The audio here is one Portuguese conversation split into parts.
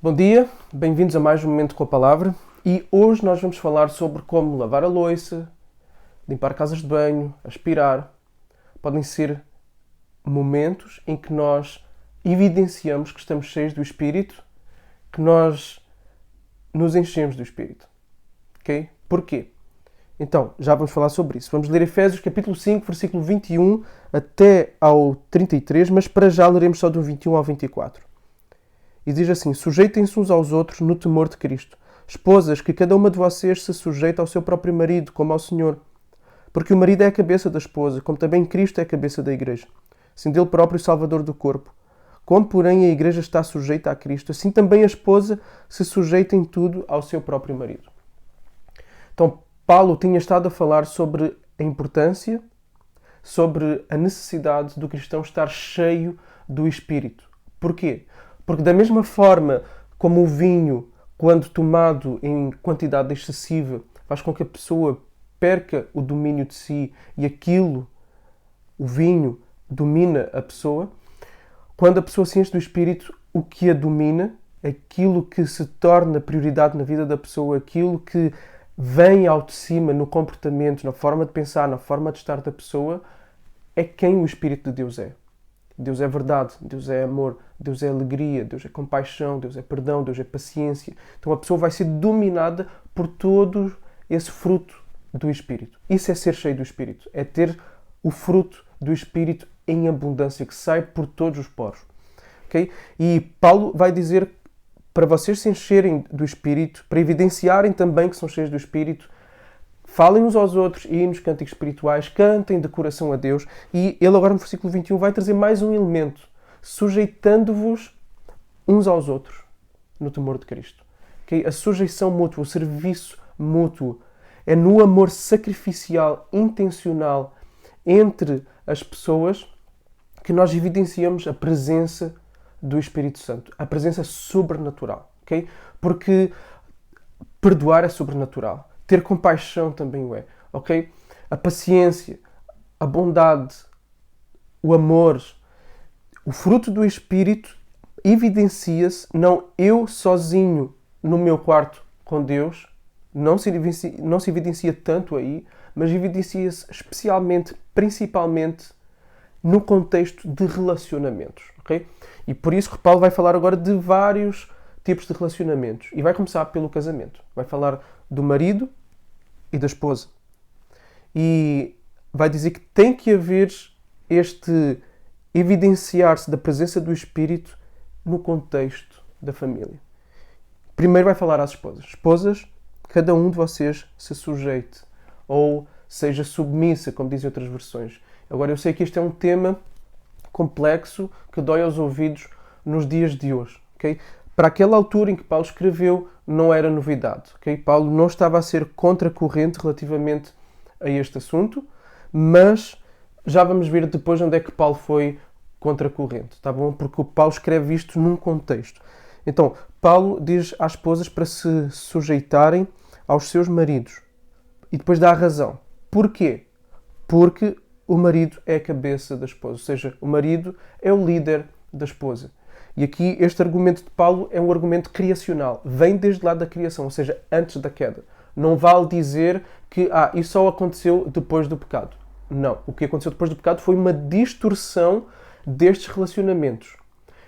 Bom dia, bem-vindos a mais um Momento com a Palavra e hoje nós vamos falar sobre como lavar a louça, limpar casas de banho, aspirar. Podem ser momentos em que nós evidenciamos que estamos cheios do Espírito, que nós nos enchemos do Espírito. Ok? Porquê? Então, já vamos falar sobre isso. Vamos ler Efésios capítulo 5, versículo 21 até ao 33, mas para já leremos só do 21 ao 24. E diz assim: sujeitem-se uns aos outros no temor de Cristo. Esposas, que cada uma de vocês se sujeite ao seu próprio marido, como ao Senhor. Porque o marido é a cabeça da esposa, como também Cristo é a cabeça da igreja, sendo ele próprio o Salvador do corpo. Como, porém, a igreja está sujeita a Cristo, assim também a esposa se sujeita em tudo ao seu próprio marido. Então, Paulo tinha estado a falar sobre a importância, sobre a necessidade do cristão estar cheio do Espírito. Porquê? Porque da mesma forma como o vinho, quando tomado em quantidade excessiva, faz com que a pessoa perca o domínio de si e o vinho, domina a pessoa, quando a pessoa se enche do Espírito, o que a domina, aquilo que se torna prioridade na vida da pessoa, aquilo que vem ao de cima no comportamento, na forma de pensar, na forma de estar da pessoa, é quem o Espírito de Deus é. Deus é verdade, Deus é amor, Deus é alegria, Deus é compaixão, Deus é perdão, Deus é paciência. Então a pessoa vai ser dominada por todo esse fruto do Espírito. Isso é ser cheio do Espírito, é ter o fruto do Espírito em abundância, que sai por todos os poros. Okay? E Paulo vai dizer para vocês se encherem do Espírito, para evidenciarem também que são cheios do Espírito, falem uns aos outros, hinos, cânticos espirituais, cantem de coração a Deus. E ele agora no versículo 21 vai trazer mais um elemento, sujeitando-vos uns aos outros no temor de Cristo. Okay? A sujeição mútua, o serviço mútuo, é no amor sacrificial, intencional entre as pessoas que nós evidenciamos a presença do Espírito Santo, a presença sobrenatural. Okay? Porque perdoar é sobrenatural. Ter compaixão também o é, ok? A paciência, a bondade, o amor, o fruto do Espírito evidencia-se, não eu sozinho no meu quarto com Deus, não se evidencia tanto aí, mas evidencia-se especialmente, principalmente, no contexto de relacionamentos, ok? E por isso que Paulo vai falar agora de vários tipos de relacionamentos. E vai começar pelo casamento. Vai falar do marido e da esposa. E vai dizer que tem que haver este evidenciar-se da presença do Espírito no contexto da família. Primeiro vai falar às esposas. Esposas, cada um de vocês se sujeite ou seja submissa, como dizem outras versões. Agora, eu sei que este é um tema complexo que dói aos ouvidos nos dias de hoje, ok? Para aquela altura em que Paulo escreveu, não era novidade. Okay? Paulo não estava a ser contracorrente relativamente a este assunto, mas já vamos ver depois onde é que Paulo foi contracorrente, tá bom? Porque o Paulo escreve isto num contexto. Então, Paulo diz às esposas para se sujeitarem aos seus maridos. E depois dá a razão. Porquê? Porque o marido é a cabeça da esposa, ou seja, o marido é o líder da esposa. E aqui este argumento de Paulo é um argumento criacional. Vem desde lá da criação, ou seja, antes da queda. Não vale dizer que isso só aconteceu depois do pecado. Não. O que aconteceu depois do pecado foi uma distorção destes relacionamentos.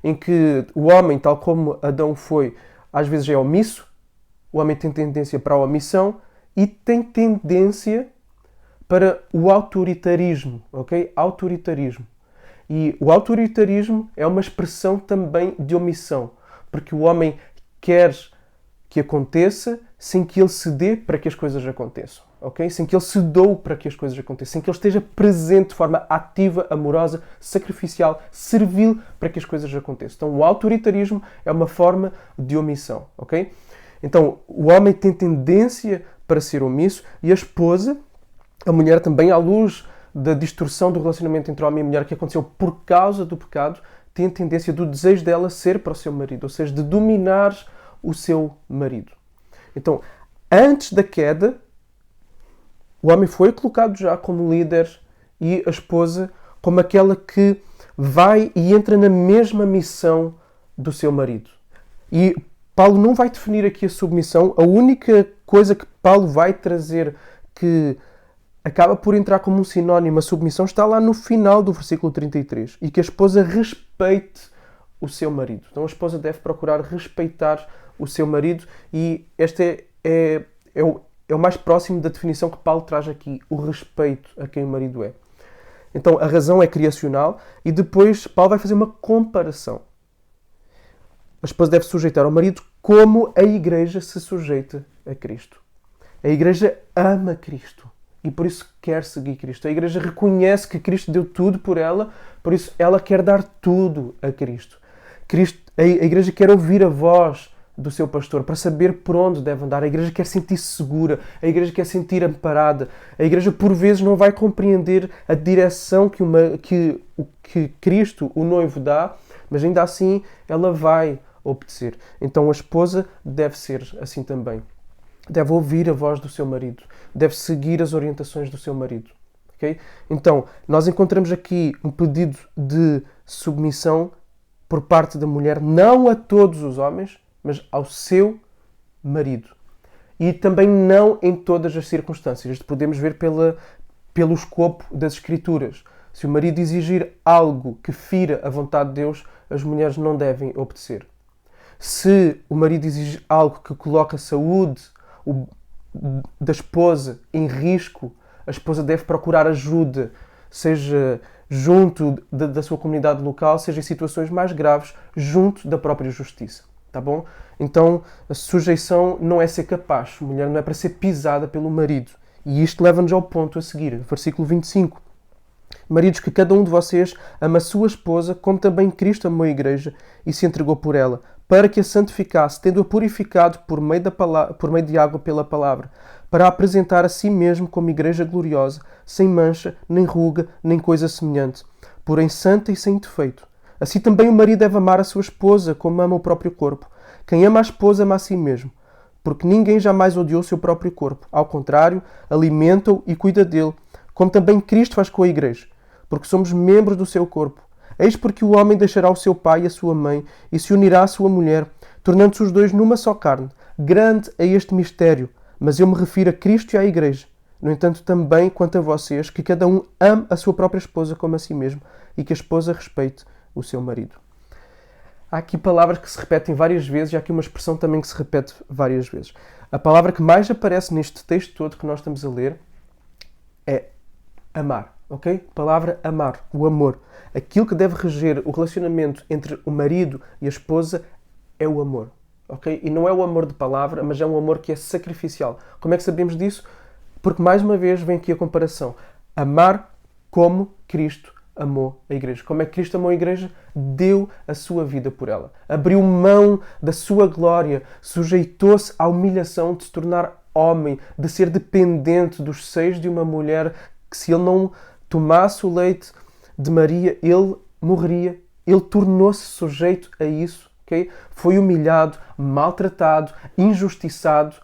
Em que o homem, tal como Adão foi, às vezes é omisso. O homem tem tendência para a omissão e tem tendência para o autoritarismo. Ok? Autoritarismo. E o autoritarismo é uma expressão também de omissão, porque o homem quer que aconteça sem que ele se dê para que as coisas aconteçam, ok? Sem que ele se doe para que as coisas aconteçam, sem que ele esteja presente de forma ativa, amorosa, sacrificial, servil para que as coisas aconteçam. Então, o autoritarismo é uma forma de omissão, ok? Então, o homem tem tendência para ser omisso e a esposa, a mulher também, à luz da distorção do relacionamento entre homem e mulher que aconteceu por causa do pecado, tem a tendência do desejo dela ser para o seu marido, ou seja, de dominar o seu marido. Então, antes da queda, o homem foi colocado já como líder e a esposa como aquela que vai e entra na mesma missão do seu marido. E Paulo não vai definir aqui a submissão. A única coisa que Paulo vai trazer que acaba por entrar como um sinónimo a submissão está lá no final do versículo 33. E que a esposa respeite o seu marido. Então a esposa deve procurar respeitar o seu marido, e este é o mais próximo da definição que Paulo traz aqui, o respeito a quem o marido é. Então a razão é criacional, e depois Paulo vai fazer uma comparação. A esposa deve sujeitar ao marido como a igreja se sujeita a Cristo. A igreja ama Cristo e por isso quer seguir Cristo. A igreja reconhece que Cristo deu tudo por ela, por isso ela quer dar tudo a Cristo. A igreja quer ouvir a voz do seu pastor para saber por onde deve andar. A igreja quer sentir-se segura. A igreja quer sentir amparada. A igreja por vezes não vai compreender a direção que Cristo, o noivo, dá, mas ainda assim ela vai obedecer. Então a esposa deve ser assim também. Deve ouvir a voz do seu marido. Deve seguir as orientações do seu marido. Okay? Então, nós encontramos aqui um pedido de submissão por parte da mulher, não a todos os homens, mas ao seu marido. E também não em todas as circunstâncias. Isto podemos ver pelo escopo das Escrituras. Se o marido exigir algo que fira a vontade de Deus, as mulheres não devem obedecer. Se o marido exige algo que coloca a saúde da esposa em risco, a esposa deve procurar ajuda, seja junto da sua comunidade local, seja em situações mais graves, junto da própria justiça. Tá bom? Então, a sujeição não é ser capaz. A mulher não é para ser pisada pelo marido. E isto leva-nos ao ponto a seguir. Versículo 25. Maridos, que cada um de vocês ama a sua esposa, como também Cristo amou a igreja e se entregou por ela, para que a santificasse, tendo-a purificado por meio de água pela palavra, para a apresentar a si mesmo como igreja gloriosa, sem mancha, nem ruga, nem coisa semelhante, porém santa e sem defeito. Assim também o marido deve amar a sua esposa como ama o próprio corpo. Quem ama a esposa ama a si mesmo, porque ninguém jamais odiou o seu próprio corpo. Ao contrário, alimenta-o e cuida dele, como também Cristo faz com a igreja, porque somos membros do seu corpo. Eis porque o homem deixará o seu pai e a sua mãe e se unirá à sua mulher, tornando-se os dois numa só carne. Grande é este mistério, mas eu me refiro a Cristo e à igreja. No entanto, também quanto a vocês, que cada um ame a sua própria esposa como a si mesmo e que a esposa respeite o seu marido. Há aqui palavras que se repetem várias vezes e há aqui uma expressão também que se repete várias vezes. A palavra que mais aparece neste texto todo que nós estamos a ler é amar, ok? A palavra amar, o amor. Aquilo que deve reger o relacionamento entre o marido e a esposa é o amor, ok? E não é o amor de palavra, mas é um amor que é sacrificial. Como é que sabemos disso? Porque, mais uma vez, vem aqui a comparação. Amar como Cristo amou a igreja. Como é que Cristo amou a igreja? Deu a sua vida por ela. Abriu mão da sua glória, sujeitou-se à humilhação de se tornar homem, de ser dependente dos seios de uma mulher que, se ele não tomasse o leite de Maria, ele morreria. Ele tornou-se sujeito a isso. Okay? Foi humilhado, maltratado, injustiçado,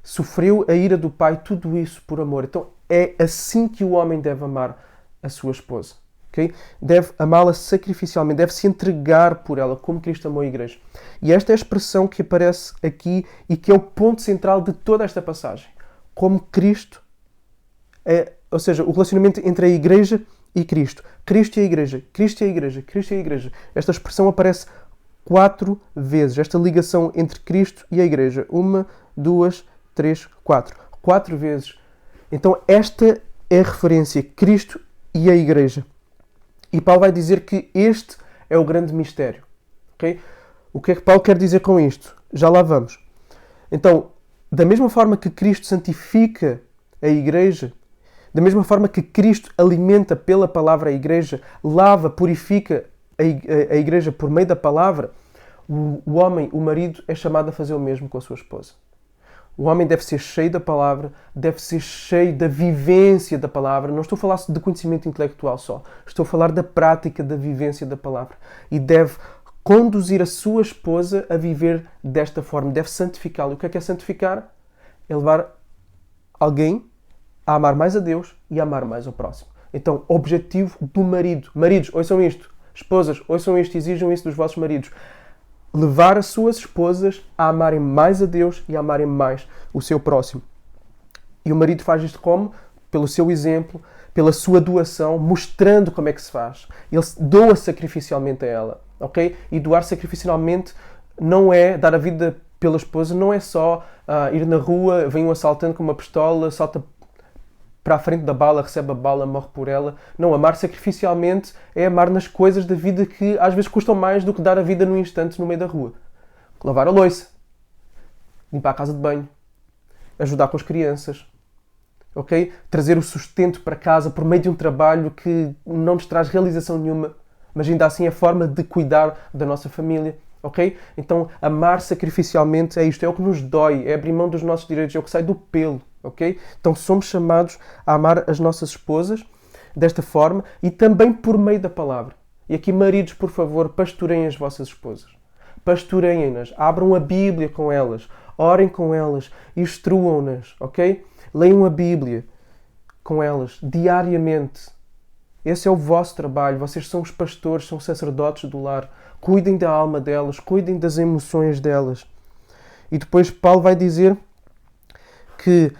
sofreu a ira do pai, tudo isso por amor. Então é assim que o homem deve amar a sua esposa. Okay? Deve amá-la sacrificialmente, deve se entregar por ela, como Cristo amou a igreja. E esta é a expressão que aparece aqui e que é o ponto central de toda esta passagem. Como Cristo, ou seja, o relacionamento entre a igreja e Cristo. Cristo e a igreja, Cristo e a igreja, Cristo e a igreja. Esta expressão aparece 4 vezes. Esta ligação entre Cristo e a igreja. 1, 2, 3, 4. 4 vezes. Então esta é a referência, Cristo e a igreja. E Paulo vai dizer que este é o grande mistério. Okay? O que é que Paulo quer dizer com isto? Já lá vamos. Então, da mesma forma que Cristo santifica a igreja, da mesma forma que Cristo alimenta pela palavra a igreja, lava, purifica a igreja por meio da palavra, o homem, o marido, é chamado a fazer o mesmo com a sua esposa. O homem deve ser cheio da palavra, deve ser cheio da vivência da palavra. Não estou a falar de conhecimento intelectual só. Estou a falar da prática da vivência da palavra. E deve conduzir a sua esposa a viver desta forma. Deve santificá-la. O que é santificar? É levar alguém a amar mais a Deus e a amar mais ao próximo. Então, objetivo do marido. Maridos, ouçam isto. Esposas, ouçam isto. Exijam isso dos vossos maridos. levar as suas esposas a amarem mais a Deus e a amarem mais o seu próximo. E o marido faz isto como? Pelo seu exemplo, pela sua doação, mostrando como é que se faz. Ele doa sacrificialmente a ela, ok? E doar sacrificialmente não é dar a vida pela esposa, não é só ir na rua, vem um assaltante com uma pistola, salta para a frente da bala, recebe a bala, morre por ela. Não, amar sacrificialmente é amar nas coisas da vida que às vezes custam mais do que dar a vida num instante no meio da rua. Lavar a louça, limpar a casa de banho, ajudar com as crianças, ok? Trazer o sustento para casa por meio de um trabalho que não nos traz realização nenhuma, mas ainda assim é forma de cuidar da nossa família, ok? Então, amar sacrificialmente é isto, é o que nos dói, é abrir mão dos nossos direitos, é o que sai do pelo, ok? Então, somos chamados a amar as nossas esposas desta forma e também por meio da palavra. E aqui, maridos, por favor, pastoreiem as vossas esposas. Pastoreiem-nas, abram a Bíblia com elas, orem com elas, instruam-nas, ok? Leiam a Bíblia com elas diariamente. Esse é o vosso trabalho. Vocês são os pastores, são os sacerdotes do lar. Cuidem da alma delas, cuidem das emoções delas. E depois Paulo vai dizer que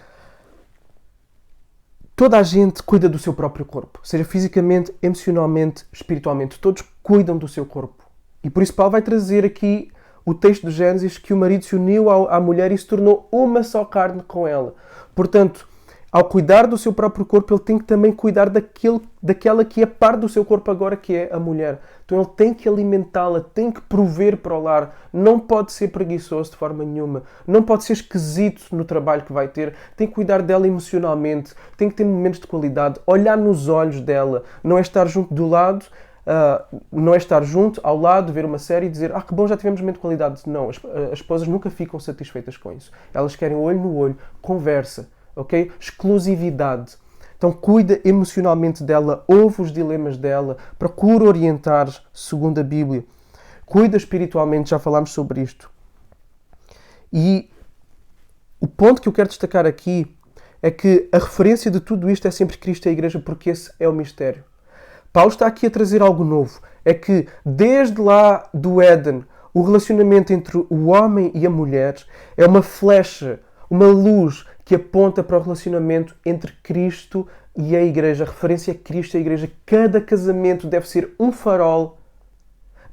toda a gente cuida do seu próprio corpo, seja fisicamente, emocionalmente, espiritualmente. Todos cuidam do seu corpo. E por isso Paulo vai trazer aqui o texto de Gênesis que o marido se uniu à mulher e se tornou uma só carne com ela. Portanto, ao cuidar do seu próprio corpo, ele tem que também cuidar daquela que é parte do seu corpo agora, que é a mulher. Então ele tem que alimentá-la, tem que prover para o lar. Não pode ser preguiçoso de forma nenhuma. Não pode ser esquisito no trabalho que vai ter. Tem que cuidar dela emocionalmente. Tem que ter momentos de qualidade. Olhar nos olhos dela. Não é estar junto do lado... não é estar junto, ao lado, ver uma série e dizer que bom, já tivemos um momento de qualidade. Não, as esposas nunca ficam satisfeitas com isso. Elas querem olho no olho, conversa, ok? Exclusividade. Então cuida emocionalmente dela, ouve os dilemas dela, procura orientar segundo a Bíblia. Cuida espiritualmente, já falámos sobre isto. E o ponto que eu quero destacar aqui é que a referência de tudo isto é sempre Cristo e a Igreja, porque esse é o mistério. Paulo está aqui a trazer algo novo. É que desde lá do Éden, o relacionamento entre o homem e a mulher é uma flecha, uma luz que aponta para o relacionamento entre Cristo e a Igreja. A referência é Cristo e a Igreja. Cada casamento deve ser um farol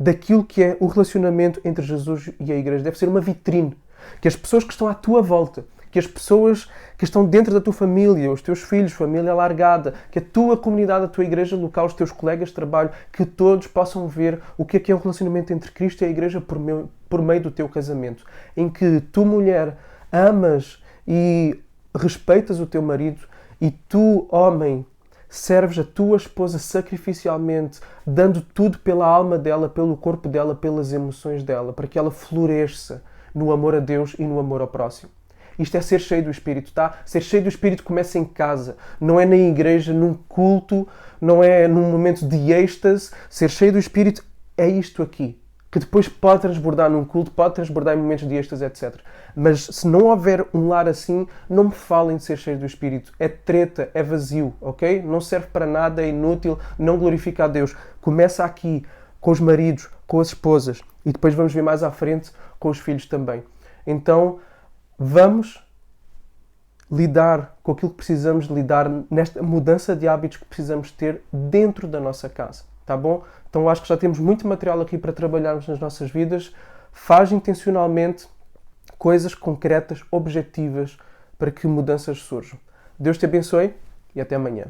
daquilo que é o relacionamento entre Jesus e a Igreja. Deve ser uma vitrine. Que as pessoas que estão à tua volta, que as pessoas que estão dentro da tua família, os teus filhos, família alargada, que a tua comunidade, a tua igreja local, os teus colegas de trabalho, que todos possam ver o que é o relacionamento entre Cristo e a Igreja por meio do teu casamento. Em que tu, mulher, amas e respeitas o teu marido e tu, homem, serves a tua esposa sacrificialmente, dando tudo pela alma dela, pelo corpo dela, pelas emoções dela, para que ela floresça no amor a Deus e no amor ao próximo. Isto é ser cheio do Espírito, tá? Ser cheio do Espírito começa em casa. Não é na igreja, num culto, não é num momento de êxtase. Ser cheio do Espírito é isto aqui. Que depois pode transbordar num culto, pode transbordar em momentos de êxtase, etc. Mas se não houver um lar assim, não me falem de ser cheio do Espírito. É treta, é vazio, ok? Não serve para nada, é inútil, não glorifica a Deus. Começa aqui, com os maridos, com as esposas. E depois vamos ver mais à frente com os filhos também. Então, vamos lidar com aquilo que precisamos de lidar nesta mudança de hábitos que precisamos ter dentro da nossa casa, tá bom? Então acho que já temos muito material aqui para trabalharmos nas nossas vidas. Faz intencionalmente coisas concretas, objetivas, para que mudanças surjam. Deus te abençoe e até amanhã.